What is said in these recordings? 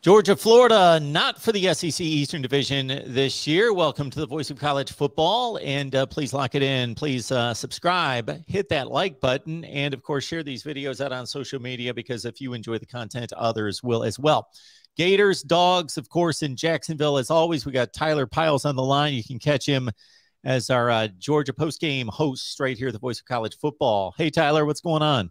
Georgia, Florida, not for the SEC Eastern Division this year. Welcome to the Voice of College Football, and please lock it in. Please subscribe, hit that like button, and, of course, share these videos out on social media because if you enjoy the content, others will as well. Gators, Dogs, of course, in Jacksonville. As always, we got Tyler Piles on the line. You can catch him as our Georgia postgame host right here at the Voice of College Football. Hey, Tyler, what's going on?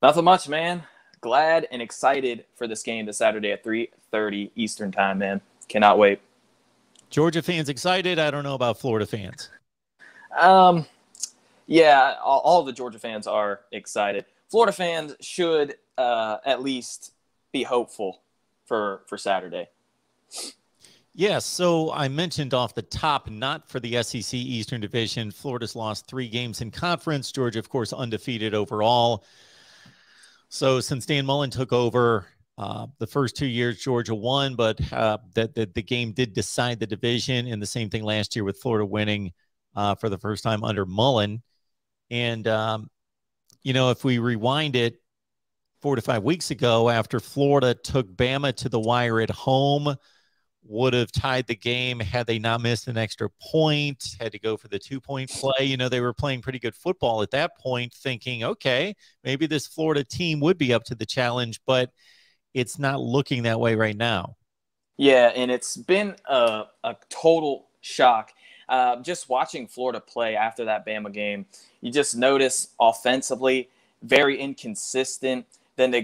Nothing much, man. Glad and excited for this game this Saturday at 3:30 Eastern time, man. Cannot wait. Georgia fans excited? I don't know about Florida fans. Yeah, all the Georgia fans are excited. Florida fans should at least be hopeful for Saturday. Yes, so I mentioned off the top, not for the SEC Eastern Division. Florida's lost 3 games in conference. Georgia, of course, undefeated overall. So since Dan Mullen took over, the first 2 years Georgia won, but the game did decide the division, and the same thing last year with Florida winning for the first time under Mullen. And, if we rewind it 4 to 5 weeks ago, after Florida took Bama to the wire at home, would have tied the game had they not missed an extra point, had to go for the 2-point play. They were playing pretty good football at that point, thinking, okay, maybe this Florida team would be up to the challenge, but it's not looking that way right now. Yeah, and it's been a total shock. Just watching Florida play after that Bama game, you just notice offensively, very inconsistent. Then they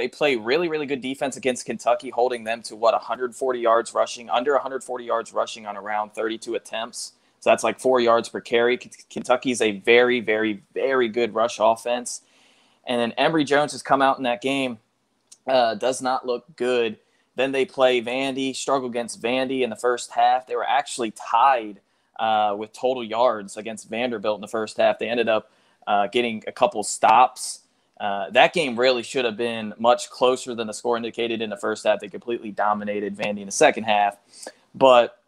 play really, really good defense against Kentucky, holding them to 140 yards rushing, under 140 yards rushing on around 32 attempts. So that's like 4 yards per carry. Kentucky's a very, very, very good rush offense. And then Emory Jones has come out in that game, does not look good. Then they play Vandy, struggle against Vandy in the first half. They were actually tied with total yards against Vanderbilt in the first half. They ended up getting a couple stops. That game really should have been much closer than the score indicated in the first half. They completely dominated Vandy in the second half. But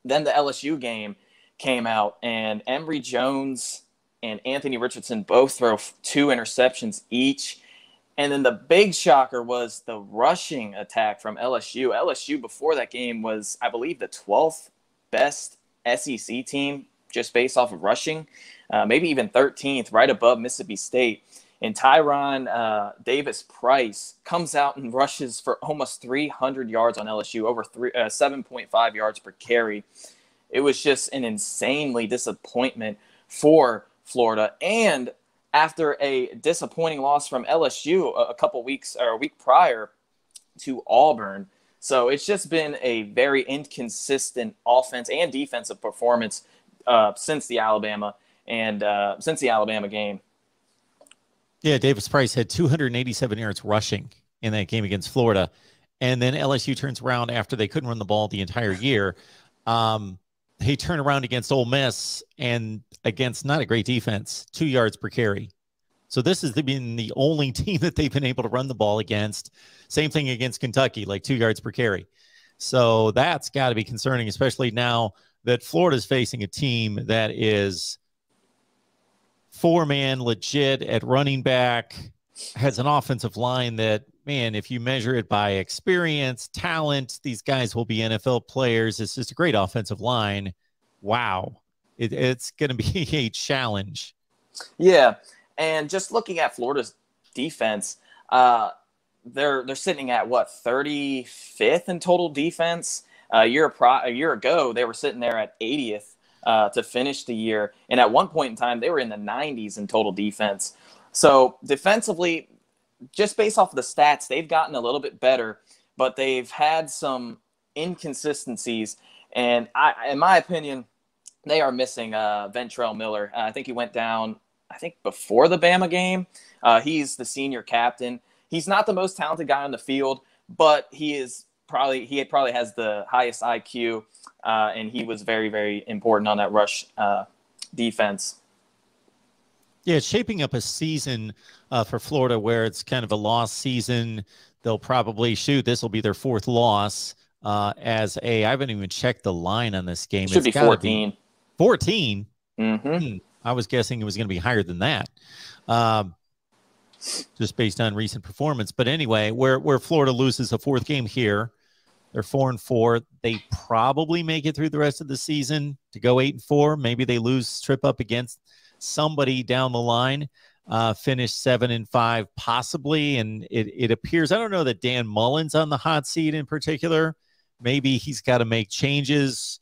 then the LSU game came out, and Emory Jones and Anthony Richardson both throw 2 interceptions each. And then the big shocker was the rushing attack from LSU. LSU before that game was, I believe, the 12th best SEC team just based off of rushing, maybe even 13th, right above Mississippi State. And Tyron Davis-Price comes out and rushes for almost 300 yards on LSU, over 7.5 yards per carry. It was just an insanely disappointment for Florida. And after a disappointing loss from LSU a week prior to Auburn. So it's just been a very inconsistent offense and defensive performance since the Alabama game. Yeah, Davis-Price had 287 yards rushing in that game against Florida. And then LSU turns around after they couldn't run the ball the entire year. They turn around against Ole Miss and against not a great defense, 2 yards per carry. So this has been the only team that they've been able to run the ball against. Same thing against Kentucky, like 2 yards per carry. So that's got to be concerning, especially now that Florida's facing a team that is 4-man legit at running back, has an offensive line that, man, if you measure it by experience, talent, these guys will be NFL players. It's just a great offensive line. Wow. It's going to be a challenge. Yeah. And just looking at Florida's defense, they're sitting at 35th in total defense. A year ago, they were sitting there at 80th. To finish the year. And at one point in time, they were in the 90s in total defense. So defensively, just based off of the stats, they've gotten a little bit better, but they've had some inconsistencies. And in my opinion, they are missing Ventrell Miller. I think he went down, before the Bama game. He's the senior captain. He's not the most talented guy on the field, but he probably has the highest IQ. And he was very, very important on that rush defense. Yeah, it's shaping up a season for Florida where it's kind of a lost season. They'll probably this will be their 4th loss I haven't even checked the line on this game. It should be 14. 14? Mm-hmm. I was guessing it was going to be higher than that. just based on recent performance. But anyway, where Florida loses a fourth game here, they're 4-4. They probably make it through the rest of the season to go 8-4. Maybe they lose, trip up against somebody down the line, finish 7-5 possibly. And it appears, I don't know that Dan Mullen's on the hot seat in particular. Maybe he's got to make changes.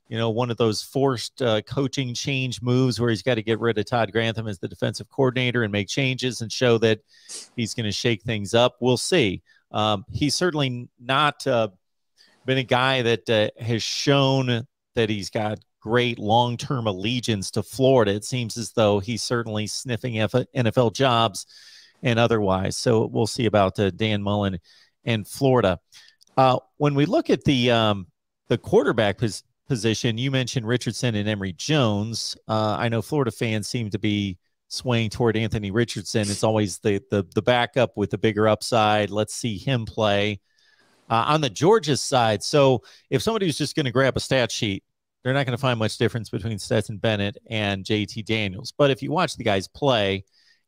One of those forced coaching change moves where he's got to get rid of Todd Grantham as the defensive coordinator and make changes and show that he's going to shake things up. We'll see. He's certainly not been a guy that has shown that he's got great long-term allegiance to Florida. It seems as though he's certainly sniffing NFL jobs and otherwise. So we'll see about Dan Mullen and Florida. When we look at the quarterback position, you mentioned Richardson and Emory Jones. I know Florida fans seem to be swaying toward Anthony Richardson. It's always the backup with the bigger upside. Let's see him play. On the Georgia side, so if somebody was just going to grab a stat sheet, they're not going to find much difference between Stetson Bennett and JT Daniels. But if you watch the guys play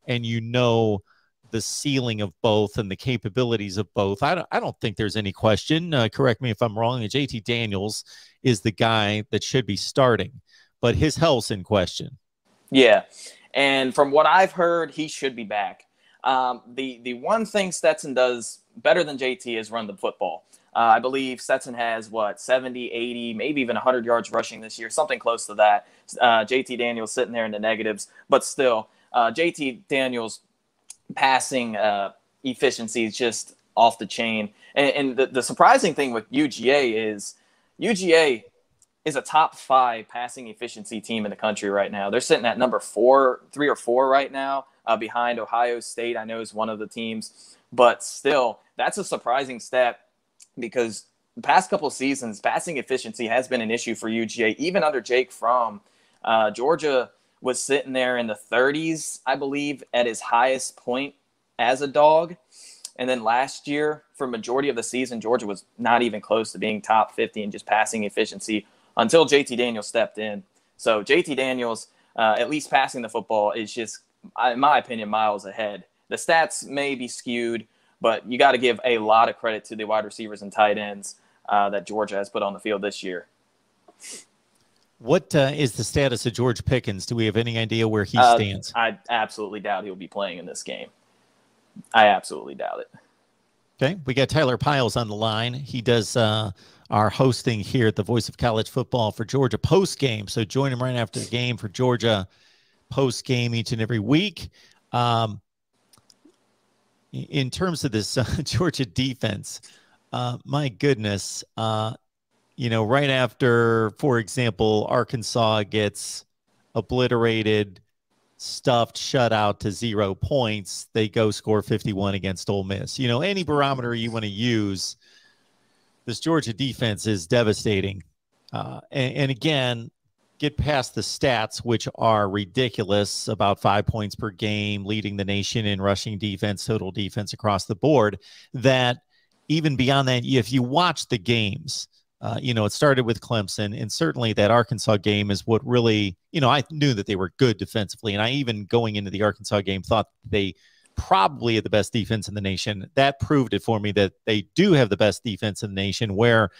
and the ceiling of both and the capabilities of both, I don't think there's any question. Correct me if I'm wrong. JT Daniels is the guy that should be starting, but his health's in question. Yeah, and from what I've heard, he should be back. The one thing Stetson does better than JT is run the football. I believe Stetson has 70, 80, maybe even 100 yards rushing this year, something close to that. JT Daniels sitting there in the negatives, but still, JT Daniels passing efficiency is just off the chain. And the surprising thing with UGA is a top 5 passing efficiency team in the country right now. They're sitting at number 3 or 4 right now, behind Ohio State. I know is one of the teams, but still, that's a surprising stat because the past couple of seasons, passing efficiency has been an issue for UGA. Even under Jake Fromm, Georgia was sitting there in the 30s, I believe, at his highest point as a dog. And then last year, for majority of the season, Georgia was not even close to being top 50 in just passing efficiency until JT Daniels stepped in. So JT Daniels, at least passing the football, is just, in my opinion, miles ahead. The stats may be skewed, but you got to give a lot of credit to the wide receivers and tight ends that Georgia has put on the field this year. What is the status of George Pickens? Do we have any idea where he stands? I absolutely doubt he'll be playing in this game. I absolutely doubt it. Okay, we got Tyler Piles on the line. He does our hosting here at the Voice of College Football for Georgia post game. So join him right after the game for Georgia post game each and every week. In terms of this Georgia defense, my goodness, right after, for example, Arkansas gets obliterated, stuffed, shut out to 0 points, they go score 51 against Ole Miss. Any barometer you want to use, this Georgia defense is devastating. And again, get past the stats, which are ridiculous, about 5 points per game, leading the nation in rushing defense, total defense across the board, that even beyond that, if you watch the games, it started with Clemson, and certainly that Arkansas game is what really, I knew that they were good defensively, and I even going into the Arkansas game thought they probably had the best defense in the nation. That proved it for me that they do have the best defense in the nation, where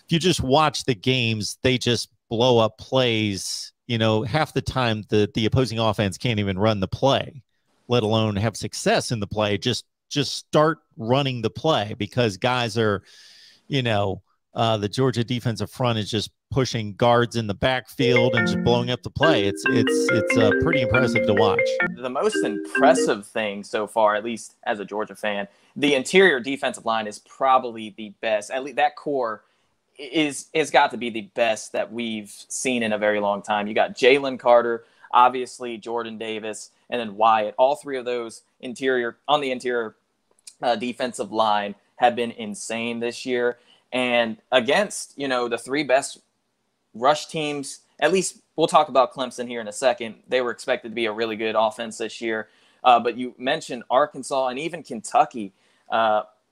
if you just watch the games, they just blow up plays. Half the time the opposing offense can't even run the play, let alone have success in the play. Just start running the play because guys are, the Georgia defensive front is just pushing guards in the backfield and just blowing up the play. It's pretty impressive to watch. The most impressive thing so far, at least as a Georgia fan, the interior defensive line is probably the best. At least that core is got to be the best that we've seen in a very long time. You got Jalen Carter, obviously Jordan Davis, and then Wyatt. All three of those on the interior defensive line have been insane this year. And against, the 3 best rush teams, at least we'll talk about Clemson here in a second. They were expected to be a really good offense this year. But you mentioned Arkansas and even Kentucky.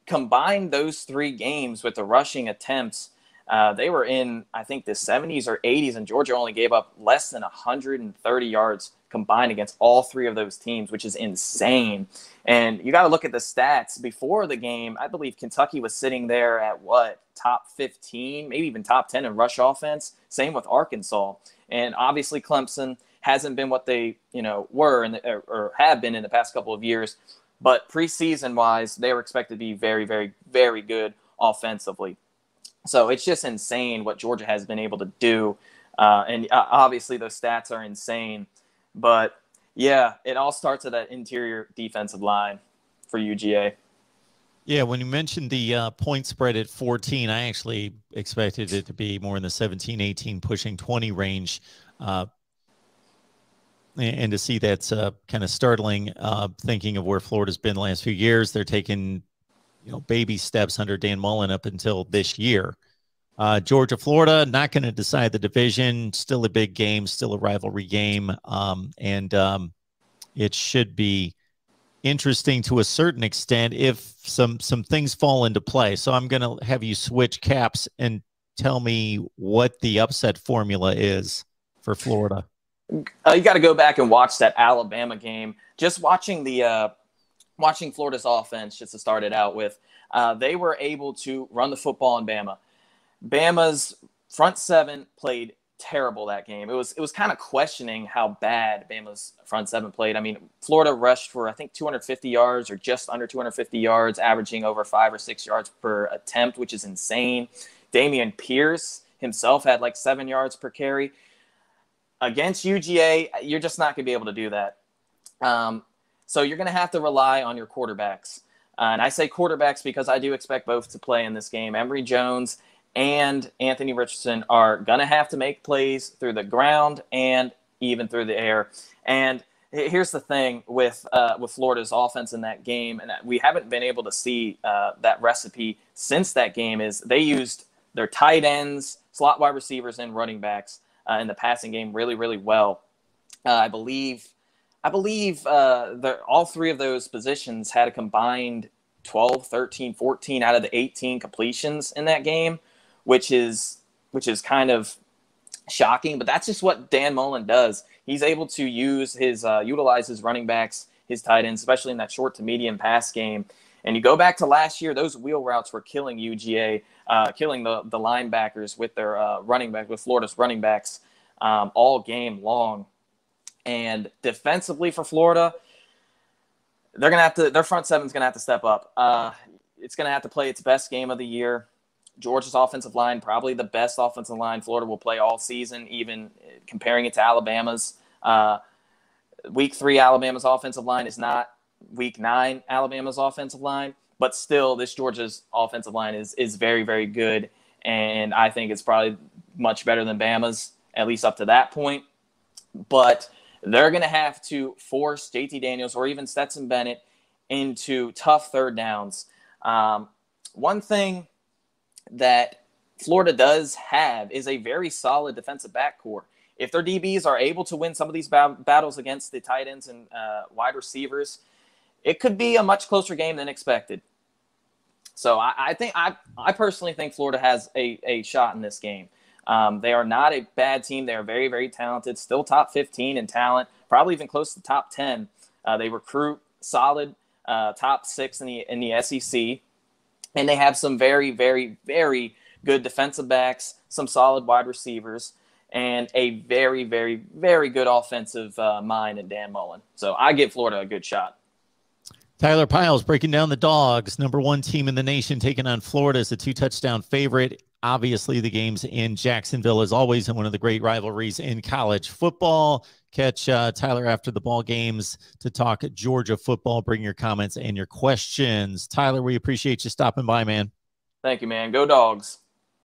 Combine those 3 games with the rushing attempts, they were in, I think, the 70s or 80s, and Georgia only gave up less than 130 yards combined against all three of those teams, which is insane. And you got to look at the stats before the game. I believe Kentucky was sitting there at top 15, maybe even top 10 in rush offense. Same with Arkansas. And obviously Clemson hasn't been what they, were or have been in the past couple of years. But preseason wise, they were expected to be very, very, very good offensively. So it's just insane what Georgia has been able to do. And obviously those stats are insane. But yeah, it all starts at that interior defensive line for UGA. Yeah, when you mentioned the point spread at 14, I actually expected it to be more in the 17, 18, pushing 20 range. And to see that's kind of startling, thinking of where Florida's been the last few years. They're taking, baby steps under Dan Mullen up until this year. Georgia, Florida, not going to decide the division. Still a big game, still a rivalry game. And it should be interesting to a certain extent if some things fall into play. So I'm going to have you switch caps and tell me what the upset formula is for Florida. You got to go back and watch that Alabama game. Just watching watching Florida's offense, just to start it out with, they were able to run the football on Bama. Bama's front seven played terrible that game. It was kind of questioning how bad Bama's front seven played. I mean, Florida rushed for, I think, 250 yards or just under 250 yards, averaging over 5 or 6 yards per attempt, which is insane. Dameon Pierce himself had like 7 yards per carry. Against UGA, you're just not going to be able to do that. So you're going to have to rely on your quarterbacks. And I say quarterbacks because I do expect both to play in this game. Emory Jones and Anthony Richardson are going to have to make plays through the ground and even through the air. And here's the thing with Florida's offense in that game, and we haven't been able to see that recipe since that game, is they used their tight ends, slot wide receivers, and running backs in the passing game really, really well. I believe all three of those positions had a combined 12, 13, 14 out of the 18 completions in that game, which is kind of shocking. But that's just what Dan Mullen does. He's able to utilize his running backs, his tight ends, especially in that short to medium pass game. And you go back to last year, those wheel routes were killing UGA, killing the linebackers with their running back, with Florida's running backs all game long. And defensively for Florida, their front seven's gonna have to step up. It's gonna have to play its best game of the year. Georgia's offensive line, probably the best offensive line Florida will play all season, even comparing it to Alabama's. Week 3 Alabama's offensive line is not Week 9 Alabama's offensive line, but still this Georgia's offensive line is very, very good, and I think it's probably much better than Bama's, at least up to that point. But they're going to have to force JT Daniels or even Stetson Bennett into tough third downs. One thing that Florida does have is a very solid defensive backcourt. If their DBs are able to win some of these battles against the tight ends and wide receivers, it could be a much closer game than expected. So I personally think Florida has a shot in this game. They are not a bad team. They are very, very talented, still top 15 in talent, probably even close to top 10. They recruit solid, top 6 in the SEC. And they have some very, very, very good defensive backs, some solid wide receivers, and a very, very, very good offensive mind in Dan Mullen. So I give Florida a good shot. Tyler Piles breaking down the Dogs, #1 team in the nation, taking on Florida as a 2-touchdown favorite. Obviously, the game's in Jacksonville, as always, and one of the great rivalries in college football. Catch Tyler after the ball games to talk Georgia football. Bring your comments and your questions. Tyler, we appreciate you stopping by, man. Thank you, man. Go Dogs.